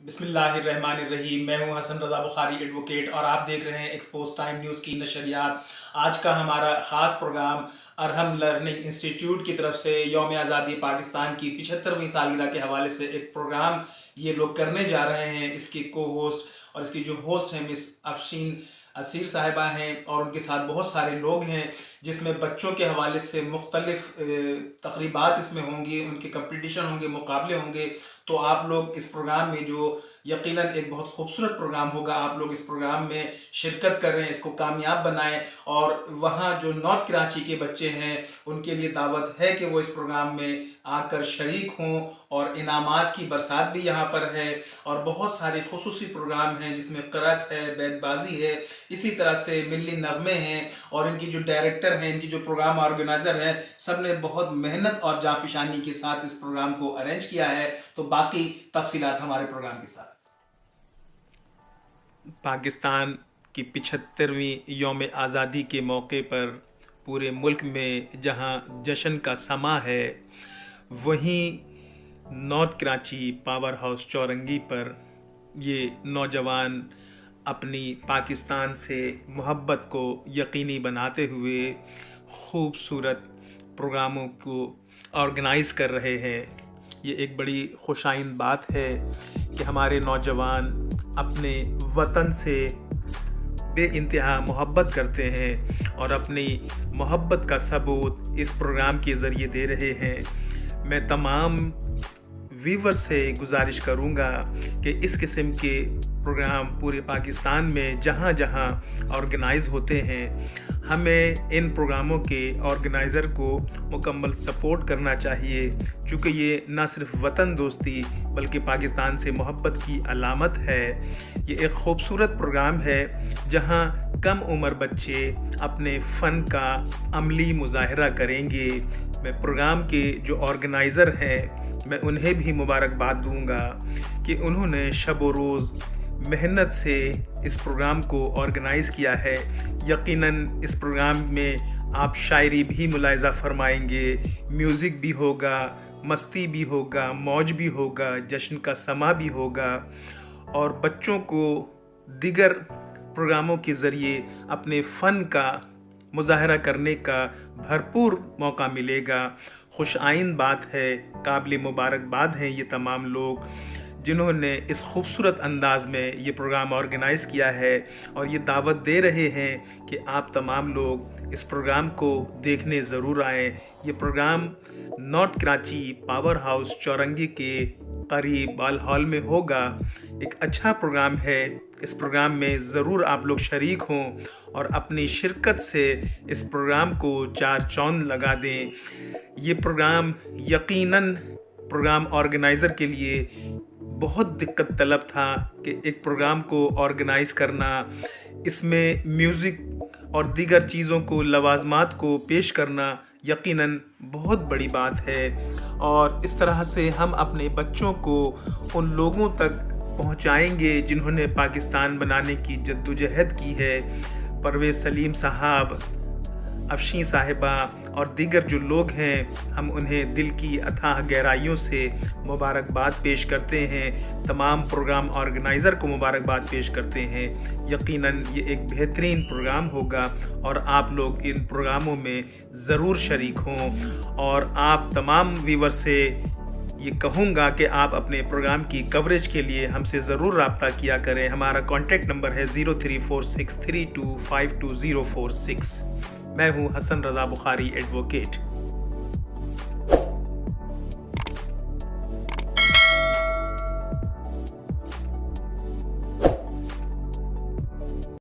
बिस्मिल्लाहिर्रहमानिर्रहीम। मैं हूं हसन रज़ा बुखारी एडवोकेट और आप देख रहे हैं एक्सपोज टाइम न्यूज़ की नशरियात। आज का हमारा ख़ास प्रोग्राम अरहम लर्निंग इंस्टीट्यूट की तरफ से यौम आज़ादी पाकिस्तान की 75वीं सालगिरह के हवाले से एक प्रोग्राम ये लोग करने जा रहे हैं। इसकी को होस्ट और इसकी जो होस्ट हैं मिस अफशीन असीर साहिबा हैं और उनके साथ बहुत सारे लोग हैं, जिसमें बच्चों के हवाले से मुख्तलिफ तकरीबात इसमें होंगी, उनके कंपटीशन होंगे, मुकाबले होंगे। तो आप लोग इस प्रोग्राम में जो यकीनन एक बहुत खूबसूरत प्रोग्राम होगा, आप लोग इस प्रोग्राम में शिरकत कर रहे हैं, इसको कामयाब बनाएं। और वहाँ जो नॉर्थ कराची के बच्चे हैं उनके लिए दावत है कि वो इस प्रोग्राम में आकर शरीक हों और इनामात की बरसात भी यहाँ पर है और बहुत सारे खुसूसी प्रोग्राम हैं जिसमें क़रात है, बैतबाजी है, इसी तरह से मिली नगमे हैं। और इनकी जो डायरेक्टर हैं, इनकी जो प्रोग्राम ऑर्गेनाइज़र हैं, सब ने बहुत मेहनत और जाफिशानी के साथ इस प्रोग्राम को अरेंज किया है। तो बाकी तफसीलात हमारे प्रोग्राम के साथ। पाकिस्तान की 75वीं यौम आज़ादी के मौके पर पूरे मुल्क में जहां जश्न का समा है, वहीं नॉर्थ कराची पावर हाउस चौरंगी पर ये नौजवान अपनी पाकिस्तान से मोहब्बत को यकीनी बनाते हुए खूबसूरत प्रोग्रामों को ऑर्गेनाइज़ कर रहे हैं। ये एक बड़ी खुशाइन बात है कि हमारे नौजवान अपने वतन से बेइंतहा मोहब्बत करते हैं और अपनी मोहब्बत का सबूत इस प्रोग्राम के ज़रिए दे रहे हैं। मैं तमाम व्यूवर से गुजारिश करूंगा कि इस किस्म के प्रोग्राम पूरे पाकिस्तान में जहां जहां ऑर्गेनाइज़ होते हैं, हमें इन प्रोग्रामों के ऑर्गेनाइज़र को मुकम्मल सपोर्ट करना चाहिए, चूँकि ये न सिर्फ वतन दोस्ती बल्कि पाकिस्तान से मोहब्बत की अलामत है। ये एक ख़ूबसूरत प्रोग्राम है जहां कम उम्र बच्चे अपने फ़न का अमली मुज़ाहरा करेंगे। मैं प्रोग्राम के जो ऑर्गेनाइज़र हैं, मैं उन्हें भी मुबारकबाद दूंगा कि उन्होंने शब व रोज़ मेहनत से इस प्रोग्राम को ऑर्गेनाइज़ किया है। यकीनन इस प्रोग्राम में आप शायरी भी मुलाहिज़ा फरमाएंगे, म्यूज़िक भी होगा, मस्ती भी होगा, मौज भी होगा, जश्न का समा भी होगा और बच्चों को दीगर प्रोग्रामों के ज़रिए अपने फ़न का मुज़ाहरा करने का भरपूर मौका मिलेगा। खुशाइन बात है, काबिल मुबारकबाद हैं ये तमाम लोग जिन्होंने इस खूबसूरत अंदाज़ में ये प्रोग्राम ऑर्गेनाइज़ किया है और ये दावत दे रहे हैं कि आप तमाम लोग इस प्रोग्राम को देखने ज़रूर आएँ। ये program north Karachi power house Chowrangi के करीब बाल हॉल में होगा। एक अच्छा प्रोग्राम है, इस प्रोग्राम में ज़रूर आप लोग शरीक हों और अपनी शिरकत से इस प्रोग्राम को चार चाँद लगा दें। ये प्रोग्राम यकीनन प्रोग्राम ऑर्गेनाइज़र के लिए बहुत दिक्कत तलब था कि एक प्रोग्राम को ऑर्गेनाइज़ करना, इसमें म्यूज़िक और दीगर चीज़ों को, लवाज़मात को पेश करना यकीनन बहुत बड़ी बात है। और इस तरह से हम अपने बच्चों को उन लोगों तक पहुंचाएंगे जिन्होंने पाकिस्तान बनाने की जद्दोजहद की है। परवेज़ सलीम साहब, अफशीन साहिबा और दीगर जो लोग हैं, हम उन्हें दिल की अथाह गहराइयों से मुबारकबाद पेश करते हैं। तमाम प्रोग्राम ऑर्गेनाइज़र को मुबारकबाद पेश करते हैं। यकीनन ये एक बेहतरीन प्रोग्राम होगा और आप लोग इन प्रोग्रामों में ज़रूर शरीक हों। और आप तमाम व्यूवर से ये कहूँगा कि आप अपने प्रोग्राम की कवरेज के लिए हमसे ज़रूर रब्ता किया करें। हमारा कॉन्टैक्ट नंबर है 034632522046। मैं हूँ हसन रज़ा बुखारी एडवोकेट।